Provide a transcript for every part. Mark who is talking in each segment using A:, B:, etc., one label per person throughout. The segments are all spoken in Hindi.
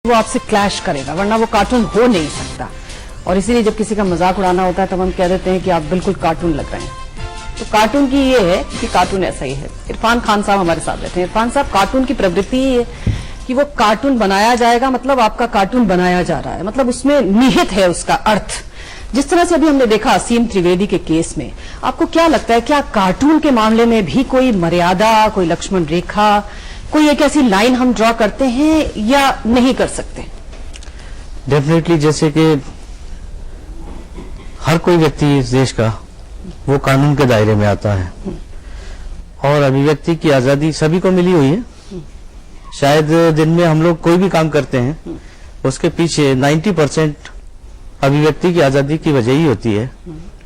A: वो आपसे क्लैश करेगा, वरना वो कार्टून हो नहीं सकता। और इसीलिए जब किसी का मजाक उड़ाना होता है तब हम कह देते हैं कि आप बिल्कुल कार्टून लग रहे हैं। तो कार्टून की ये है कि कार्टून ऐसा ही है। इरफान खान साहब हमारे साथ बैठे हैं। इरफान साहब, कार्टून की प्रवृत्ति ही है कि वो कार्टून बनाया जाएगा, मतलब आपका कार्टून बनाया जा रहा है, मतलब उसमें निहित है उसका अर्थ। जिस तरह से अभी हमने देखा असीम त्रिवेदी के केस में, आपको क्या लगता है, क्या कार्टून के मामले में भी कोई मर्यादा, कोई लक्ष्मण रेखा, कोई एक ऐसी लाइन हम ड्रॉ करते हैं या नहीं कर सकते?
B: डेफिनेटली, जैसे कि हर कोई व्यक्ति इस देश का वो कानून के दायरे में आता है और अभिव्यक्ति की आजादी सभी को मिली हुई है। शायद दिन में हम लोग कोई भी काम करते हैं उसके पीछे 90% अभिव्यक्ति की आजादी की वजह ही होती है।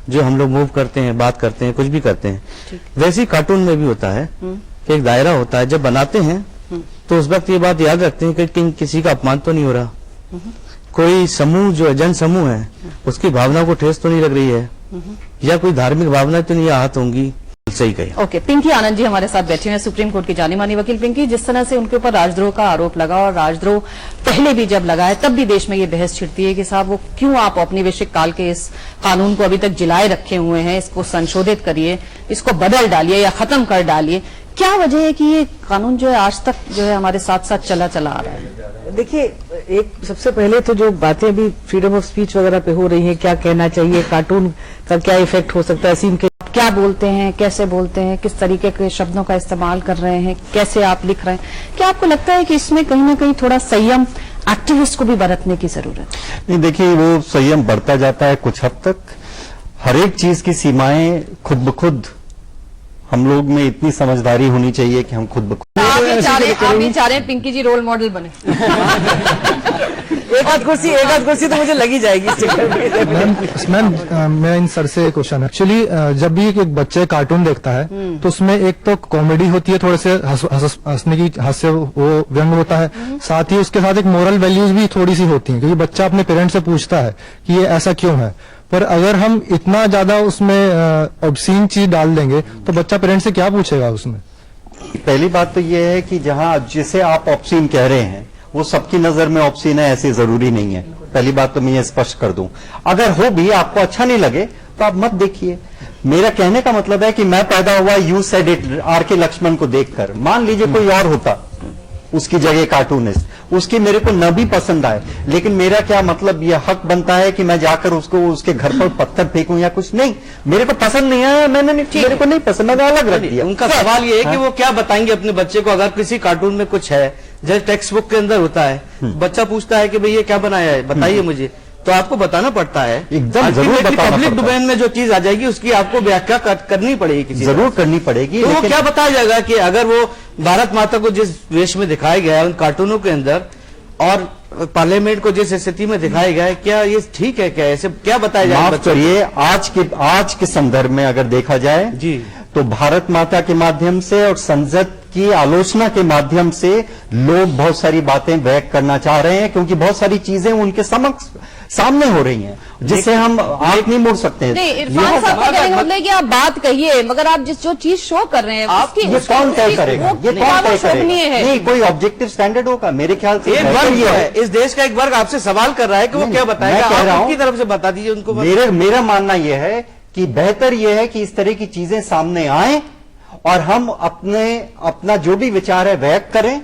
B: जो हम लोग मूव करते हैं, बात करते हैं, कुछ भी करते हैं, वैसे ही कार्टून में भी होता है कि एक दायरा होता है। जब बनाते हैं तो उस वक्त ये बात याद रखते हैं कि किसी का अपमान तो नहीं हो रहा, कोई समूह जो जन समूह है उसकी भावना को ठेस तो नहीं लग रही है, या कोई धार्मिक भावना तो नहीं आहत होंगी। सही कही।
A: ओके, पिंकी आनंद जी हमारे साथ बैठे हुए हैं, सुप्रीम कोर्ट की जानी मानी वकील। पिंकी, जिस तरह से उनके ऊपर राजद्रोह का आरोप लगा, और राजद्रोह पहले भी जब लगा है तब भी देश में ये बहस छिड़ती है कि साहब वो क्यों आप औपनिवेशिक काल के इस कानून को अभी तक जिलाए रखे हुए हैं, इसको संशोधित करिए, इसको बदल डालिए या खत्म कर डालिए। क्या वजह है कि ये कानून जो है आज तक जो है हमारे साथ साथ चला आ रहा है?
C: देखिए, एक सबसे पहले तो जो बातें अभी फ्रीडम ऑफ स्पीच वगैरह पे हो रही हैं, क्या कहना चाहिए, कार्टून का क्या इफेक्ट हो सकता है, असीम के
A: क्या बोलते हैं, कैसे बोलते हैं, किस तरीके के शब्दों का इस्तेमाल कर रहे हैं, कैसे आप लिख रहे हैं, क्या आपको लगता है कि इसमें कहीं ना कहीं थोड़ा संयम एक्टिविस्ट को भी बरतने की जरूरत है?
D: नहीं, देखिए, वो संयम बढ़ता जाता है कुछ हद तक। हर एक चीज की सीमाएं खुद ब खुद हम लोग में इतनी समझदारी होनी चाहिए कि हम खुद ब खुद।
A: आप भी चाह रहे हैं पिंकी जी रोल मॉडल बने।
C: एक आध कुर्सी तो मुझे लगी जाएगी इस चक्कर में।
E: मैम, मेरा इन सर से क्वेश्चन है। एक्चुअली जब भी एक बच्चे कार्टून देखता है तो उसमें एक तो कॉमेडी होती है, थोड़े से हंसने की हास्य वो व्यंग होता है, साथ ही उसके साथ एक मोरल वैल्यूज भी थोड़ी सी होती है, क्योंकि बच्चा अपने पेरेंट्स से पूछता है कि ये ऐसा क्यों है। पर अगर हम इतना ज्यादा उसमें ऑब्सीन चीज डाल देंगे तो बच्चा पेरेंट्स से क्या पूछेगा उसमें?
D: पहली बात तो ये है कि जहां जिसे आप ऑब्सीन कह रहे हैं वो सबकी नजर में ऑब्सीन है ऐसे जरूरी नहीं है। पहली बात तो मैं ये स्पष्ट कर दूं, अगर हो भी आपको अच्छा नहीं लगे तो आप मत देखिए। मेरा कहने का मतलब है कि मैं पैदा हुआ you said it R K. Laxman को देखकर। मान लीजिए कोई और होता उसकी जगह कार्टूनिस्ट, उसकी मेरे को न भी पसंद आए, लेकिन मेरा क्या मतलब, यह हक बनता है कि मैं जाकर उसको उसके घर पर पत्थर फेंकूं या कुछ? नहीं, मेरे को पसंद नहीं है, मैंने मेरे को नहीं पसंद, मैंने अलग रख दिया।
B: उनका सवाल ये है कि वो क्या बताएंगे अपने बच्चे को अगर किसी कार्टून में कुछ है, जैसे टेक्स्ट बुक के अंदर होता है, बच्चा पूछता है कि भाई ये क्या बनाया है, बताइए मुझे, तो आपको बताना पड़ता है।
D: एकदम जरूर बताना
B: पब्लिक
D: पड़ता
B: डोमेन में जो चीज आ जाएगी उसकी आपको व्याख्या करनी पड़ेगी, किसी
D: जरूर करनी पड़ेगी।
B: तो वो क्या बताया जाएगा कि अगर वो भारत माता को जिस वेश में दिखाया गया है उन कार्टूनों के अंदर और पार्लियामेंट को जिस स्थिति में दिखाया गया है, क्या ये ठीक है? क्या ऐसे क्या बताया जाए?
D: माफ करिए, आज के संदर्भ में अगर देखा जाए
B: जी, तो
D: भारत माता के माध्यम से और संसद की आलोचना के माध्यम से लोग बहुत सारी बातें व्यक्त करना चाह रहे हैं, क्योंकि बहुत सारी चीजें उनके सामने हो रही हैं जिससे हम आंख नहीं मोड़ सकते हैं।
A: नहीं, इरफान साहब का कहने का मतलब है कि आप बात कहिए, मगर आप जो चीज शो कर रहे हैं
D: ये कौन तय करेगा? ये कौन तय करेगा? नहीं, कोई ऑब्जेक्टिव स्टैंडर्ड होगा मेरे ख्याल से।
B: एक वर्ग ये है, इस देश का एक वर्ग आपसे सवाल कर रहा है कि वो क्या बताएगा, आप उनकी तरफ से बता दीजिए उनको।
D: मेरा मानना यह है कि बेहतर यह है कि इस तरह की चीजें सामने आए और हम अपना जो भी विचार है व्यक्त करें।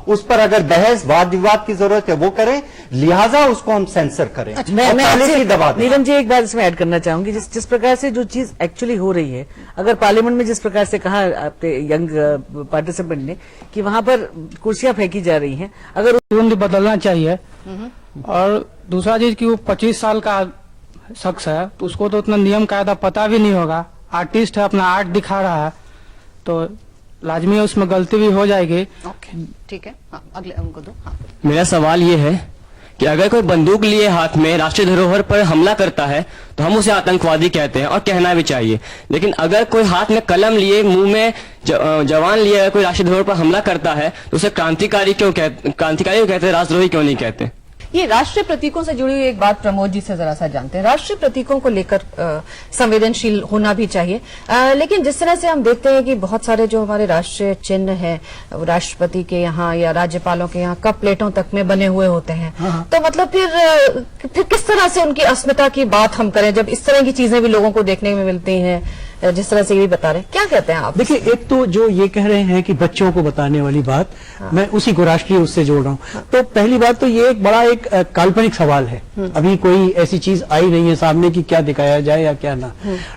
D: उस पर अगर बहस वाद विवाद की जरूरत है वो करें, लिहाजा उसको हम सेंसर करें।
C: नीलम जी, एक बात इसमें ऐड करना चाहूंगी। जिस प्रकार से जो चीज एक्चुअली हो रही है, अगर पार्लियामेंट में जिस प्रकार से कहा आपके यंग पार्टिसिपेंट ने कि वहां पर कुर्सियां फेंकी जा रही हैं, अगर
F: बदलना चाहिए। और दूसरा चीज कि वो 25 साल का शख्स है तो उसको तो उतना नियम कायदा पता भी नहीं होगा, आर्टिस्ट है, अपना आर्ट दिखा रहा है, तो लाजमी है उसमें गलती भी हो जाएगी।
A: ठीक है, हाँ, अगले उनको दो। हाँ।
G: मेरा सवाल ये है कि अगर कोई बंदूक लिए हाथ में राष्ट्रीय धरोहर पर हमला करता है तो हम उसे आतंकवादी कहते हैं और कहना भी चाहिए, लेकिन अगर कोई हाथ में कलम लिए, मुंह में जवान लिए अगर कोई राष्ट्रीय धरोहर पर हमला करता है तो उसे क्रांतिकारी क्यों कहते हैं, राष्ट्रद्रोही क्यों नहीं कहते?
A: ये राष्ट्रीय प्रतीकों से जुड़ी हुई एक बात प्रमोद जी से जरा सा जानते हैं। राष्ट्रीय प्रतीकों को लेकर संवेदनशील होना भी चाहिए, लेकिन जिस तरह से हम देखते हैं कि बहुत सारे जो हमारे राष्ट्रीय चिन्ह हैं राष्ट्रपति के यहाँ या राज्यपालों के यहाँ कप प्लेटों तक में बने हुए होते हैं। तो मतलब फिर किस तरह से उनकी अस्मिता की बात हम करें जब इस तरह की चीजें भी लोगों को देखने में मिलती हैं, जिस तरह से ये बता रहे हैं? क्या कहते हैं आप?
H: देखिए, एक तो जो ये कह रहे हैं कि बच्चों को बताने वाली बात, मैं उसी को राष्ट्रीय उससे जोड़ रहा हूँ। तो पहली बात तो ये एक बड़ा एक काल्पनिक सवाल है, अभी कोई ऐसी चीज आई नहीं है सामने कि क्या दिखाया जाए या क्या ना।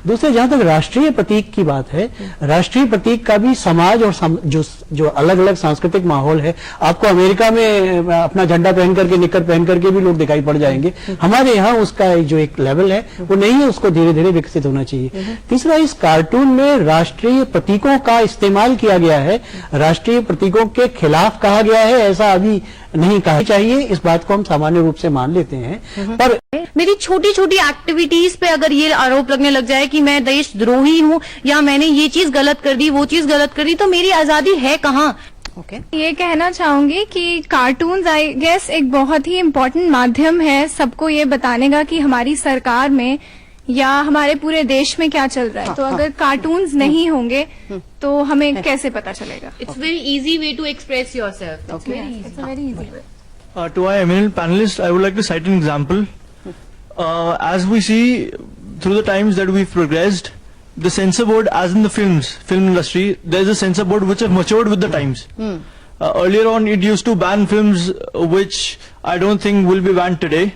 H: दूसरे, जहां तक राष्ट्रीय प्रतीक की बात है, राष्ट्रीय प्रतीक का भी समाज और जो अलग अलग सांस्कृतिक माहौल है, आपको अमेरिका में अपना झंडा पहन करके निक्कर पहन करके भी लोग दिखाई पड़ जाएंगे। हमारे यहाँ उसका जो एक लेवल है वो नहीं है, उसको धीरे धीरे विकसित होना चाहिए। तीसरा, इस कार्टून में राष्ट्रीय प्रतीकों का इस्तेमाल किया गया है, राष्ट्रीय प्रतीकों के खिलाफ कहा गया है, ऐसा अभी नहीं कहा चाहिए। इस बात को हम सामान्य रूप से मान लेते हैं, पर
I: मेरी छोटी छोटी एक्टिविटीज पे अगर ये आरोप लगने लग जाए कि मैं देशद्रोही हूँ या मैंने ये चीज गलत कर दी, वो चीज गलत कर दी, तो मेरी आजादी है कहाँ?
J: ये कहना चाहूंगी कि कार्टून्स आई गेस एक बहुत ही इम्पोर्टेंट माध्यम है सबको ये बताने का कि हमारी सरकार में या हमारे पूरे देश में क्या चल रहा है। तो अगर कार्टून्स नहीं होंगे तो हमें कैसे पता चलेगा?
I: It's very easy way to express yourself.
J: It's a very easy way.
K: To our eminent panelists, I would like to cite an example. As we see through the times that we've progressed, the censor board, as in the film industry, there's a censor board which have matured with the times. Earlier on, it used to ban films which I don't think will be banned today.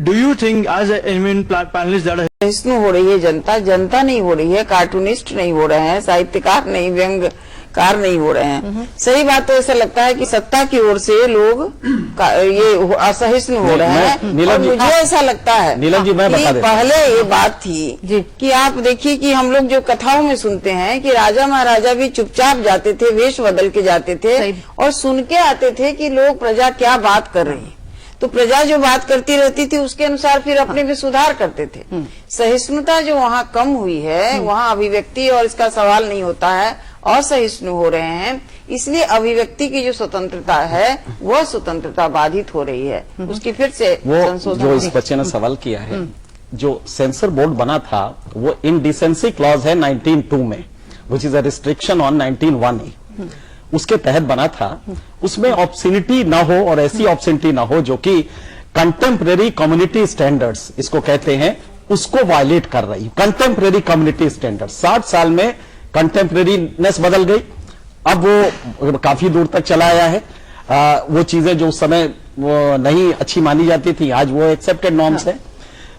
K: Do you think, as an eminent panelist, that
L: सहिष्णु हो रही है जनता नहीं हो रही है, कार्टूनिस्ट नहीं हो रहे हैं, साहित्यकार नहीं, व्यंग्यकार नहीं हो रहे हैं। सही बात तो ऐसा लगता है कि सत्ता की ओर से लोग ये असहिष्णु हो रहे हैं। और मुझे ऐसा लगता है कि पहले ये बात थी कि आप देखिए कि हम लोग जो कथाओं में सुनते हैं कि राजा महाराजा भी चुपचाप जाते थे, वेश बदल के जाते थे और सुन के आते थे कि लोग प्रजा क्या बात कर रही है। तो प्रजा जो बात करती रहती थी उसके अनुसार फिर अपने भी सुधार करते थे। सहिष्णुता जो वहाँ कम हुई है, वहाँ अभिव्यक्ति और इसका सवाल नहीं होता है, असहिष्णु हो रहे हैं, इसलिए अभिव्यक्ति की जो स्वतंत्रता है वह स्वतंत्रता बाधित हो रही है। उसकी फिर से
M: वो जो इस बच्चे ने सवाल किया है, जो सेंसर बोर्ड बना था वो इनडिसेंसी क्लॉज है 19(2) में, which is a restriction on 19(1)(a), उसके तहत बना था। उसमें ऑब्सिनिटी ना हो और ऐसी ऑब्सिनिटी ना हो जो कि कंटेम्परेरी कम्युनिटी स्टैंडर्ड्स इसको कहते हैं, उसको वायलेट कर रही। कंटेम्परेरी कम्युनिटी स्टैंडर्ड्स 60 साल में कंटेम्परेरीनेस बदल गई, अब वो काफी दूर तक चला आया है। वो चीजें जो उस समय वो नहीं अच्छी मानी जाती थी, आज वो एक्सेप्टेड नॉर्म्स है।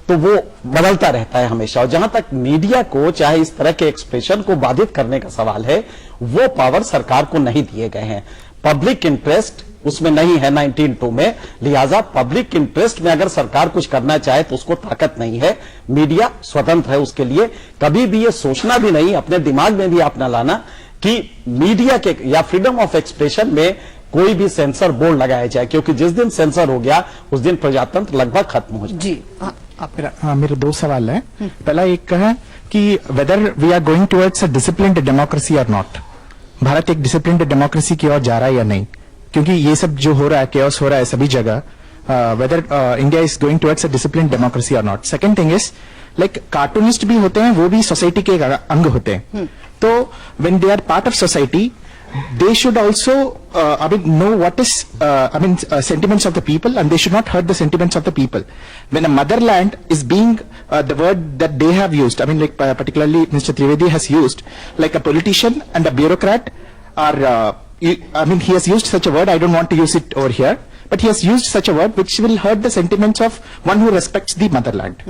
M: तो वो बदलता रहता है हमेशा। और जहां तक मीडिया को चाहे इस तरह के एक्सप्रेशन को बाधित करने का सवाल है, वो पावर सरकार को नहीं दिए गए हैं। पब्लिक इंटरेस्ट उसमें नहीं है 19(2) में, लिहाजा पब्लिक इंटरेस्ट में अगर सरकार कुछ करना चाहे तो उसको ताकत नहीं है। मीडिया स्वतंत्र है उसके लिए। कभी भी ये सोचना भी नहीं, अपने दिमाग में भी आप न लाना कि मीडिया के या फ्रीडम ऑफ एक्सप्रेशन में कोई भी सेंसर बोर्ड लगाया जाए, क्योंकि जिस दिन सेंसर हो गया उस दिन प्रजातंत्र लगभग खत्म हो जाए।
A: जी
N: मेरे दो सवाल है। पहला एक है कि whether we are going towards a disciplined democracy और नॉट। भारत एक डिसिप्लिन्ड डेमोक्रेसी की ओर जा रहा है या नहीं? क्योंकि ये सब जो हो रहा है, केओस हो रहा है सभी जगह, whether India is going towards a disciplined democracy और नॉट। Second thing is like cartoonist भी होते हैं, वो भी सोसाइटी के एक अंग होते हैं। तो when they are part of society, they should also know what is sentiments of the people, and they should not hurt the sentiments of the people. When a motherland is being the word that they have used, particularly Mr. Trivedi has used, like a politician and a bureaucrat are he has used such a word. I don't want to use it over here, but he has used such a word which will hurt the sentiments of one who respects the motherland.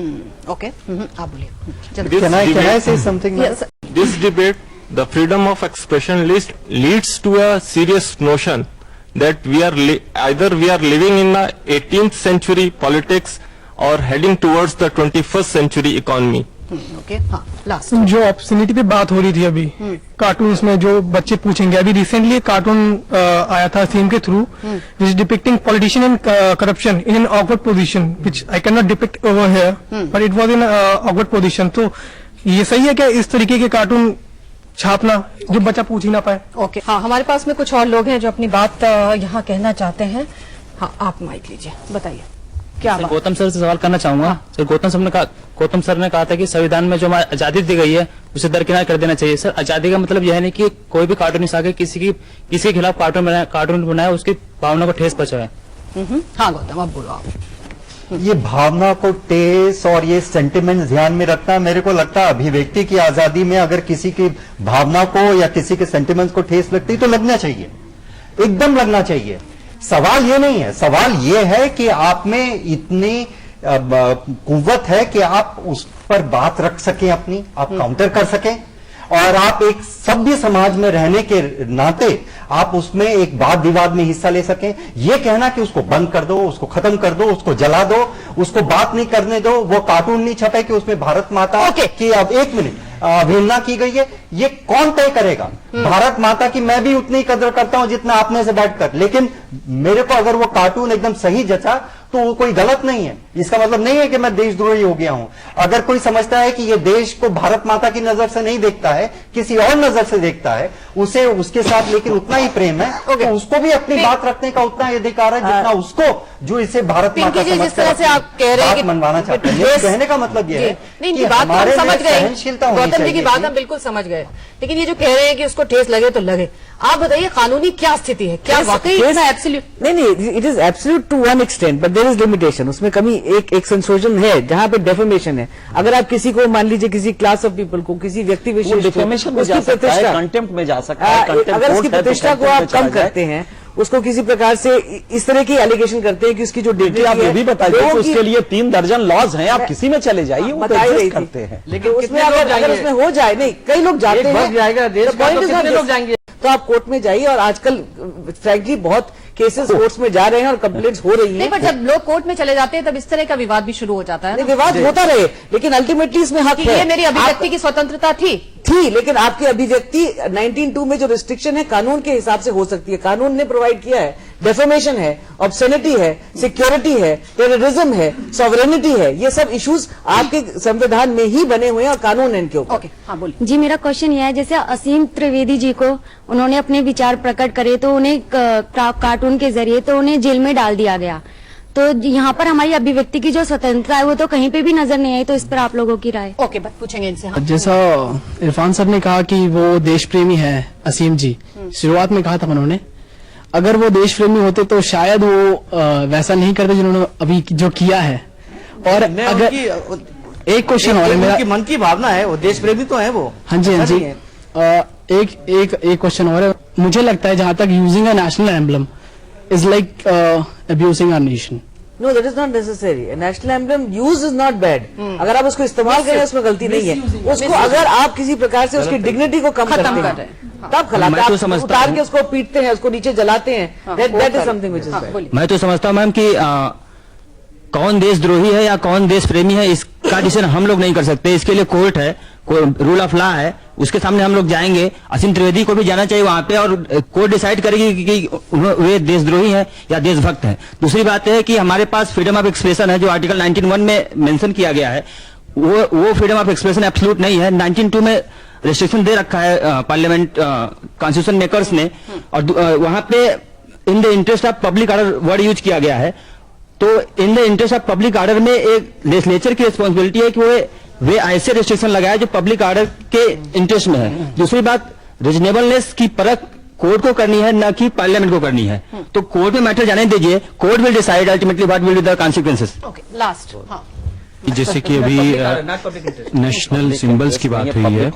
A: Okay. आप बोलिए।
D: Can I say something?
A: Yes.
K: this debate, the freedom of expression leads to a serious notion that we are either we are living in the 18th century politics or heading towards the 21st century economy.
A: Okay, हाँ, लास्ट
F: जो ऑब्सनिटी पे बात हो रही थी अभी, कार्टून्स में जो बच्चे पूछेंगे, अभी रिसेंटली एक कार्टून आया था सीम के through, which is depicting politician and corruption in an awkward position, which I can not depict over here, but it was in awkward position. तो ये सही है क्या इस तरीके के कार्टून छापना जो बच्चा पूछ ही ना पाए?
A: ओके, हाँ, हमारे पास में कुछ और लोग हैं जो अपनी बात यहाँ कहना चाहते हैं। हाँ, आप माइक लीजिए, बताइए क्या बात?
O: गौतम सर से सवाल करना चाहूंगा। सर गौतम सर ने कहा था कि संविधान में जो हमारी आजादी दी गई है उसे दरकिनार कर देना चाहिए। सर आजादी का मतलब यह नहीं कि कोई भी कार्टूनिस्ट आके किसी के खिलाफ कार्टून बनाए उसकी भावना को ठेस पहुंचाए।
A: हाँ गौतम, अब बोलो आप।
D: ये भावना को ठेस और ये सेंटिमेंट ध्यान में रखना, मेरे को लगता है अभिव्यक्ति की आजादी में अगर किसी की भावना को या किसी के सेंटिमेंट्स को ठेस लगती तो लगना चाहिए, एकदम लगना चाहिए। सवाल ये नहीं है, सवाल ये है कि आप में इतनी कुव्वत है कि आप उस पर बात रख सकें, अपनी आप काउंटर कर सकें, और आप एक सभ्य समाज में रहने के नाते आप उसमें एक वाद विवाद में हिस्सा ले सकें। यह कहना कि उसको बंद कर दो, उसको खत्म कर दो, उसको जला दो, उसको बात नहीं करने दो, वो कार्टून नहीं छपे कि उसमें भारत माता की अब 1 मिनट अवहेलना की गई है, ये कौन तय करेगा? भारत माता की मैं भी उतनी कदर करता हूं जितना आपने से बैठकर, लेकिन मेरे को अगर वो कार्टून एकदम सही जचा तो वो कोई गलत नहीं है। इसका मतलब नहीं है कि मैं देशद्रोही हो गया हूं। अगर कोई समझता है कि ये देश को भारत माता की नजर से नहीं देखता है, किसी और नजर से देखता है, उसे उसके साथ लेकिन उतना ही प्रेम है, तो उसको भी अपनी बात रखने का उतना ही अधिकार है जितना उसको जो इसे भारत माता
A: जिस तरह से आप कह रहे हैं कि
D: मनवाना चाहते हैं। ये कहने का मतलब ये है
A: नहीं, बात तो हम समझ गए,
D: सहनशीलता होनी
A: गौतम जी की
D: चाहिए।
A: बात हम बिल्कुल समझ गए, लेकिन ये जो कह रहे हैं कि उसको ठेस लगे तो लगे, आप बताइए कानूनी क्या स्थिति है? क्या वाकई एब्सोल्यूट?
C: नहीं, it is absolute to one extent, but there is limitation. उसमें कमी एक संशोधन है जहां पे डेफेमेशन है। अगर आप किसी को मान लीजिए किसी क्लास ऑफ पीपल को, किसी व्यक्ति विशेष
M: डिफेमेशन में जा सकता है, कंटेम्प्ट में जा सकता है,
C: अगर उसकी प्रतिष्ठा को आप कम करते हैं, उसको किसी प्रकार से इस तरह की एलिगेशन करते हैं कि उसकी जो डिग्निटी
M: आप ये भी बताइए कि उसके लिए 3 दर्जन लॉज हैं, आप किसी में चले जाइए, वो तो एग्जिस्ट करते हैं।
C: लेकिन उसमें अगर उसमें हो जाए, नहीं कई लोग जाते हैं, तो आप कोर्ट में जाइए। और आजकल फ्रैंकली बहुत केसेस कोर्ट्स में जा रहे हैं और कंप्लेंट्स हो रही हैं।
A: नहीं, पर जब लोग कोर्ट में चले जाते हैं तब इस तरह का विवाद भी शुरू हो जाता है।
C: विवाद होता रहे, लेकिन अल्टीमेटली इसमें हक है।
A: ये मेरी अभिव्यक्ति की स्वतंत्रता थी,
C: लेकिन आपकी अभिव्यक्ति 19(2) में जो रिस्ट्रिक्शन है कानून के हिसाब से हो सकती है। कानून ने प्रोवाइड किया है, डेफेमेशन है, ऑब्ससेनिटी है, सिक्योरिटी है, टेररिज्म है, सॉवरेनिटी है, ये सब इश्यूज आपके संविधान में ही बने हुए हैं और कानून है इनके ऊपर।
A: हाँ बोलिए
P: जी। मेरा क्वेश्चन यह है, जैसे असीम त्रिवेदी जी को उन्होंने अपने विचार प्रकट करे तो उन्हें कार्टून के जरिए तो उन्हें जेल में डाल दिया गया, तो यहाँ पर हमारी अभिव्यक्ति की जो स्वतंत्रता है वो तो कहीं पे भी नजर नहीं आई, तो इस पर आप लोगों की राय?
A: ओके, बात पूछेंगे इनसे। हाँ।
Q: जैसा इरफान सर ने कहा कि वो देश प्रेमी है, असीम जी शुरुआत में कहा था उन्होंने, अगर वो देश प्रेमी होते तो शायद वो वैसा नहीं करते जिन्होंने अभी जो किया है। और अगर एक क्वेश्चन और है मेरा,
B: मन की भावना है, वो देश प्रेमी तो है वो।
Q: हाँ जी, हाँ जी। एक क्वेश्चन और है, मुझे लगता है जहां तक using a national emblem is like abusing our nation.
C: No, that is not necessary. A national emblem use is not bad. अगर आप उसको इस्तेमाल करें उसमें गलती नहीं है। उसको अगर आप किसी प्रकार से उसकी डिग्निटी को कम करते हैं तब खिलाते हैं, आप उतार के उसको पीटते हैं, उसको नीचे जलाते हैं, that is something which is bad.
G: मैं तो समझता हूँ मैम कि कौन देशद्रोही है या कौन देश प्रेमी है इसका डिसीजन हम लोग नहीं कर सकते। इसके लिए कोर्ट है, रूल ऑफ लॉ है, उसके सामने हम लोग जाएंगे। असीम त्रिवेदी को भी जाना चाहिए वहां पे और कोर्ट डिसाइड करेगी कि वे देशद्रोही हैं या देशभक्त हैं। दूसरी बात है कि हमारे पास फ्रीडम ऑफ एक्सप्रेशन है जो आर्टिकल 19(1) में मेंशन किया गया है, वो फ्रीडम ऑफ एक्सप्रेशन एब्सोल्यूट नहीं है। 19(2) में रिस्ट्रिक्शन दे रखा है पार्लियामेंट कॉन्स्टिट्यूशन मेकर्स ने, और वहां पे in the interest of public order word use किया गया है। तो in the interest of public order में एक लेजिस्लेचर की रिस्पॉन्सिबिलिटी है कि वे ऐसे रिस्ट्रिक्शन लगाए जो पब्लिक ऑर्डर के इंटरेस्ट में है। दूसरी बात, रीजनेबलनेस की परख कोर्ट को करनी है, न कि पार्लियामेंट को करनी है। तो कोर्ट में मैटर जाने दीजिए, court will decide ultimately what will be the consequences.
A: Last,
R: जैसे कि अभी नेशनल सिंबल्स की बात हुई है,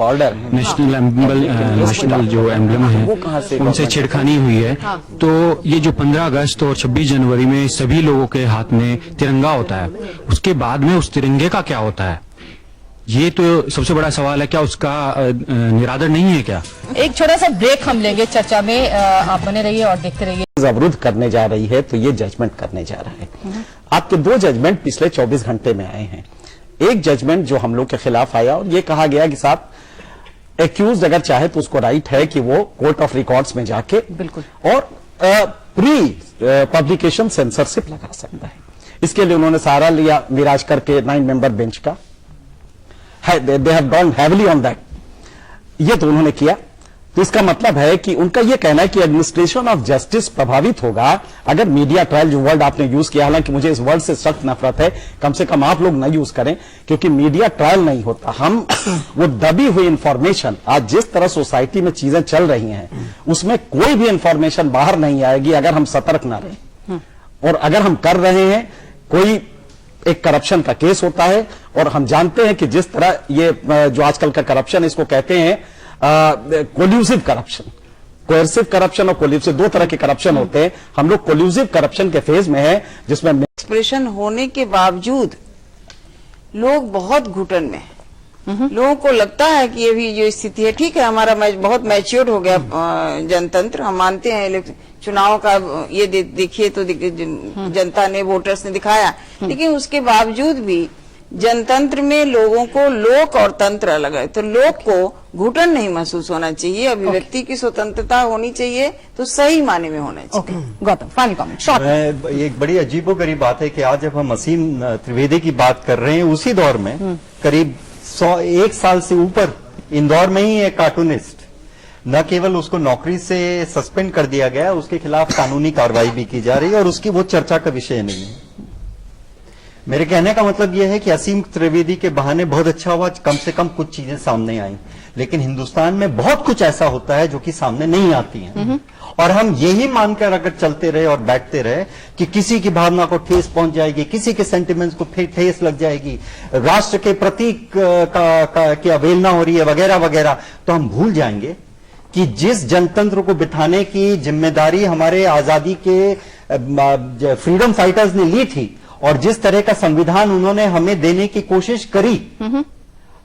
R: नेशनल जो एम्बलम है उनसे छेड़खानी हुई है, तो ये जो 15 अगस्त और 26 जनवरी में सभी लोगों के हाथ में तिरंगा होता है, उसके बाद में उस तिरंगे का क्या होता है? ये तो सबसे बड़ा सवाल है, क्या उसका निरादर नहीं है क्या?
A: एक छोटा सा ब्रेक हम लेंगे चर्चा में, आप बने रहिए और देखते रहिए।
M: अवरुद्ध करने जा रही है तो ये जजमेंट करने जा रहा है। आपके 2 जजमेंट पिछले 24 घंटे में आए हैं। एक जजमेंट जो हम लोग के खिलाफ आया और ये कहा गया कि साहब एक्यूज अगर चाहे तो उसको राइट है कि वो कोर्ट ऑफ रिकॉर्ड्स में जाके
A: बिल्कुल और
M: प्री पब्लिकेशन सेंसरशिप लगा सकता है। इसके लिए उन्होंने सहारा लिया विराज करके 9 मेंबर बेंच का, they have gone heavily on that. ये तो उन्होंने किया। तो इसका मतलब है कि उनका यह कहना है कि एडमिनिस्ट्रेशन ऑफ जस्टिस प्रभावित होगा अगर मीडिया ट्रायल, जो वर्ड आपने यूज किया, हालांकि मुझे इस वर्ड से सख्त नफरत है, कम से कम आप लोग न यूज करें, क्योंकि मीडिया ट्रायल नहीं होता। हम वो दबी हुई इंफॉर्मेशन, आज जिस तरह सोसाइटी में चीजें चल रही हैं उसमें कोई भी इंफॉर्मेशन बाहर नहीं आएगी अगर हम सतर्क ना रहें। और अगर हम कर रहे हैं, कोई एक करप्शन का केस होता है और हम जानते हैं कि जिस तरह ये जो आजकल का करप्शन, इसको कहते हैं कोल्यूसिव करप्शन, कोएर्सिव करप्शन और कोल्यूसिव, दो तरह के करप्शन होते हैं। हम लोग कोल्यूसिव करप्शन के फेज में है, जिसमें
L: एक्सप्रेशन होने के बावजूद लोग बहुत घुटन में हैं। लोगों को लगता है कि ये भी जो स्थिति है, ठीक है, हमारा बहुत मैच्योर हो गया जनतंत्र, हम मानते हैं, चुनाव का ये देखिए तो जनता ने, वोटर्स ने दिखाया, लेकिन उसके बावजूद भी जनतंत्र में लोगों को लोक और तंत्र अलग है। तो लोक को घुटन नहीं महसूस होना चाहिए, अभिव्यक्ति की स्वतंत्रता होनी चाहिए, तो सही माने में होना चाहिए।
A: Gautam, final comment.
D: एक बड़ी अजीबोगरीब बात है कि आज जब हम असीम त्रिवेदी की बात कर रहे हैं, उसी दौर में करीब 101 साल से ऊपर इंदौर में ही एक कार्टूनिस्ट, न केवल उसको नौकरी से सस्पेंड कर दिया गया, उसके खिलाफ कानूनी कार्रवाई भी की जा रही है और उसकी वो चर्चा का विषय नहीं है। मेरे कहने का मतलब यह है कि असीम त्रिवेदी के बहाने बहुत अच्छा हुआ, कम से कम कुछ चीजें सामने आई, लेकिन हिंदुस्तान में बहुत कुछ ऐसा होता है जो कि सामने नहीं आती है। और हम यही मानकर अगर चलते रहे और बैठते रहे कि किसी की भावना को ठेस पहुंच जाएगी, किसी के सेंटिमेंट्स को ठेस लग जाएगी, राष्ट्र के प्रतीक की अवहेलना हो रही है वगैरह वगैरह, तो हम भूल जाएंगे कि जिस जनतंत्र को बिठाने की जिम्मेदारी हमारे आजादी के फ्रीडम फाइटर्स ने ली थी और जिस तरह का संविधान उन्होंने हमें देने की कोशिश करी,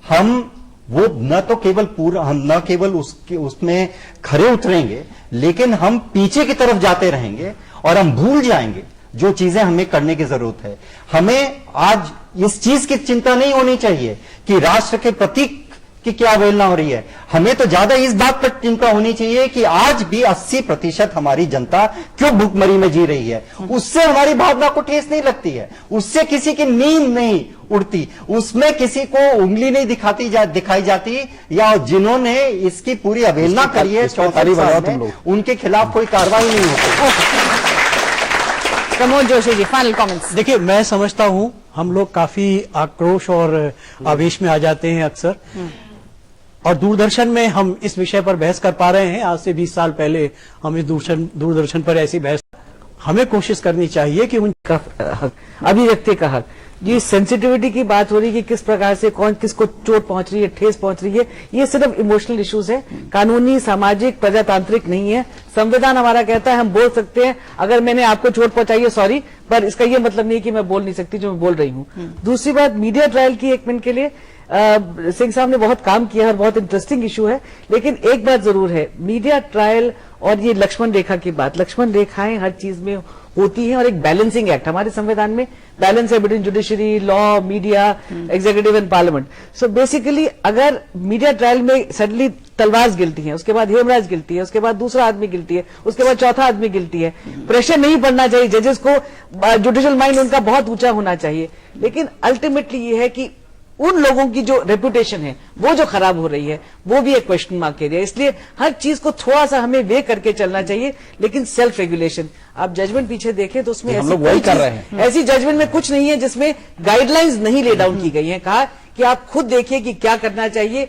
D: हम वो न तो केवल पूरा, हम न केवल उसमें खरे उतरेंगे, लेकिन हम पीछे की तरफ जाते रहेंगे और हम भूल जाएंगे जो चीजें हमें करने की जरूरत है। हमें आज इस चीज की चिंता नहीं होनी चाहिए कि राष्ट्र के प्रतीक की क्या अवहेलना हो रही है। हमें तो ज्यादा इस बात पर चिंता होनी चाहिए कि आज भी 80% हमारी जनता क्यों भूखमरी में जी रही है। उससे हमारी भावना को ठेस नहीं लगती है, उससे किसी की नींद नहीं उड़ती, उसमें किसी को उंगली नहीं दिखाई जाती, या जिन्होंने इसकी पूरी अवहेलना करी है 34 साल में, उनके खिलाफ कोई कार्रवाई नहीं होती।
A: Pramod Joshi ji, final comments.
H: देखिए, मैं समझता हूं हम लोग काफी आक्रोश और आवेश में आ जाते हैं अक्सर, और दूरदर्शन में हम इस विषय पर बहस कर पा रहे हैं। आज से 20 साल पहले हम इस दूरदर्शन पर ऐसी बहस, हमें कोशिश करनी चाहिए कि उनका
C: हक, अभिव्यक्ति का हक, जी सेंसिटिविटी की बात हो रही है कि किस प्रकार से कौन किसको चोट पहुंच रही है, ठेस पहुंच रही है, ये सिर्फ इमोशनल इश्यूज है, कानूनी, सामाजिक, प्रजातांत्रिक नहीं है। संविधान हमारा कहता है हम बोल सकते हैं, अगर मैंने आपको चोट पहुंचाई है सॉरी, पर इसका ये मतलब नहीं कि मैं बोल नहीं सकती जो मैं बोल रही हूँ। दूसरी बात, मीडिया ट्रायल की, एक मिनट के लिए सिंह साहब ने बहुत काम किया है, बहुत इंटरेस्टिंग इशू है, लेकिन एक बात जरूर है, मीडिया ट्रायल और ये लक्ष्मण रेखा की बात, लक्ष्मण रेखाएं हर चीज में होती है और एक बैलेंसिंग एक्ट, हमारे संविधान में बैलेंस है between judiciary, law, media, executive and parliament. So basically अगर मीडिया ट्रायल में सडनली तलवार गिलती है, उसके बाद हेमराज गिलती है, उसके बाद दूसरा आदमी गिलती है, उसके बाद चौथा आदमी गिलती है, प्रेशर नहीं पड़ना चाहिए जजेस को, जुडिशियल माइंड उनका बहुत ऊंचा होना चाहिए, लेकिन अल्टीमेटली ये है कि उन लोगों की जो रेपुटेशन है वो जो खराब हो रही है, वो भी एक क्वेश्चन मार्क एरिया। इसलिए हर चीज को थोड़ा सा हमें वे करके चलना चाहिए, लेकिन सेल्फ रेगुलेशन। आप जजमेंट पीछे देखें तो उसमें
M: हम लोग वही कर रहे हैं।
C: ऐसी जजमेंट में कुछ नहीं है जिसमें गाइडलाइंस नहीं ले डाउन की गई है। कहा कि आप खुद देखिए कि क्या करना चाहिए,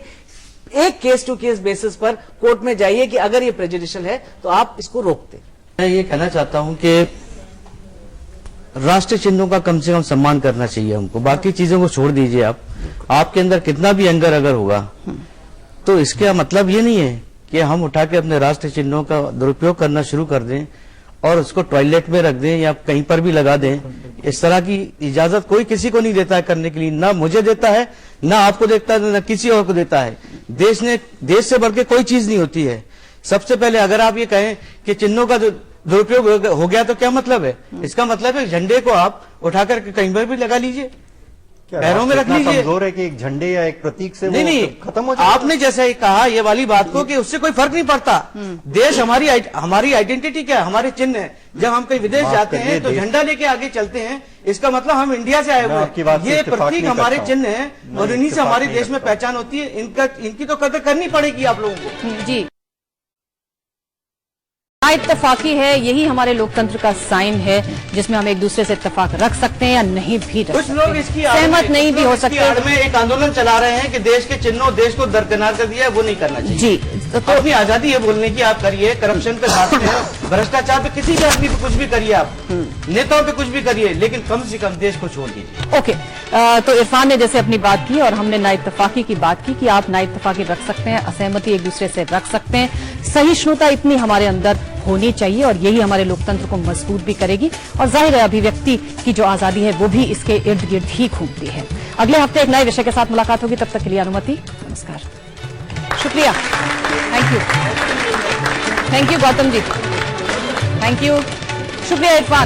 C: एक केस टू केस बेसिस पर कोर्ट में जाइए कि अगर ये प्रेजुडिशियल है तो आप इसको रोक दें।
B: मैं ये कहना चाहता हूं कि राष्ट्रीय चिन्हों का कम से कम सम्मान करना चाहिए हमको, बाकी चीजों को छोड़ दीजिए। आपके अंदर कितना भी एंगर अगर होगा तो इसका मतलब ये नहीं है कि हम उठा के अपने राष्ट्रीय चिन्हों का दुरुपयोग करना शुरू कर दें और उसको टॉयलेट में रख दें या कहीं पर भी लगा दें। इस तरह की इजाजत कोई किसी को नहीं देता है करने के लिए, ना मुझे देता है, ना आपको देता है, ना किसी और को देता है। देश से बढ़ के कोई चीज नहीं होती है। सबसे पहले अगर आप ये कहें कि चिन्हों का दुरुपयोग हो गया तो क्या मतलब है? इसका मतलब है झंडे को आप उठाकर कहीं पर भी लगा लीजिए, पैरों में रख लीजिए।
D: कमजोर है कि एक झंडे या एक प्रतीक से
B: नहीं
D: खत्म हो जाए।
B: आपने जैसे कहा ये वाली बात को कि उससे कोई फर्क नहीं पड़ता। देश हमारी आइडेंटिटी क्या है, हमारे चिन्ह है। जब हम कहीं विदेश जाते हैं तो झंडा लेके आगे चलते हैं, इसका मतलब हम इंडिया से आए हुए हैं। ये प्रतीक हमारे चिन्ह है और इन्हीं से हमारे देश में पहचान होती है। इनकी तो कदर करनी पड़ेगी आप लोगों को।
A: जी। इत्तेफाकी है, यही हमारे लोकतंत्र का साइन है, जिसमें हम एक दूसरे से इत्तेफाक रख सकते हैं या नहीं भी रख
B: कुछ
A: सकते
B: लोग
A: हैं।
B: इसकी
A: सहमत नहीं भी हो सकते।
B: आड़ में एक आंदोलन चला रहे हैं कि देश के चिन्हों, देश को दरकिनार कर दिया है, वो नहीं करना चाहिए।
A: जी, तो
B: अपनी आजादी है बोलने की, आप करिए, करप्शन पे भागते हैं, भ्रष्टाचार पे किसी भी आदमी पे कुछ भी करिए, आप नेताओं पे कुछ भी करिए, लेकिन कम से कम देश को छोड़ दीजिए।
A: ओके, तो इरफान ने जैसे अपनी बात की और हमने ना इत्तेफाकी की बात की कि आप ना इत्तेफाकी रख सकते हैं, असहमति एक दूसरे से रख सकते हैं, सहिष्णुता इतनी हमारे अंदर होनी चाहिए और यही हमारे लोकतंत्र को मजबूत भी करेगी। और जाहिर है अभिव्यक्ति की जो आजादी है वो भी इसके इर्द गिर्द ही घूमती है। अगले हफ्ते एक नए विषय के साथ मुलाकात होगी, तब तक के लिए अनुमति, नमस्कार, शुक्रिया, thank you Gautam ji, thank you, शुक्रिया इरफान।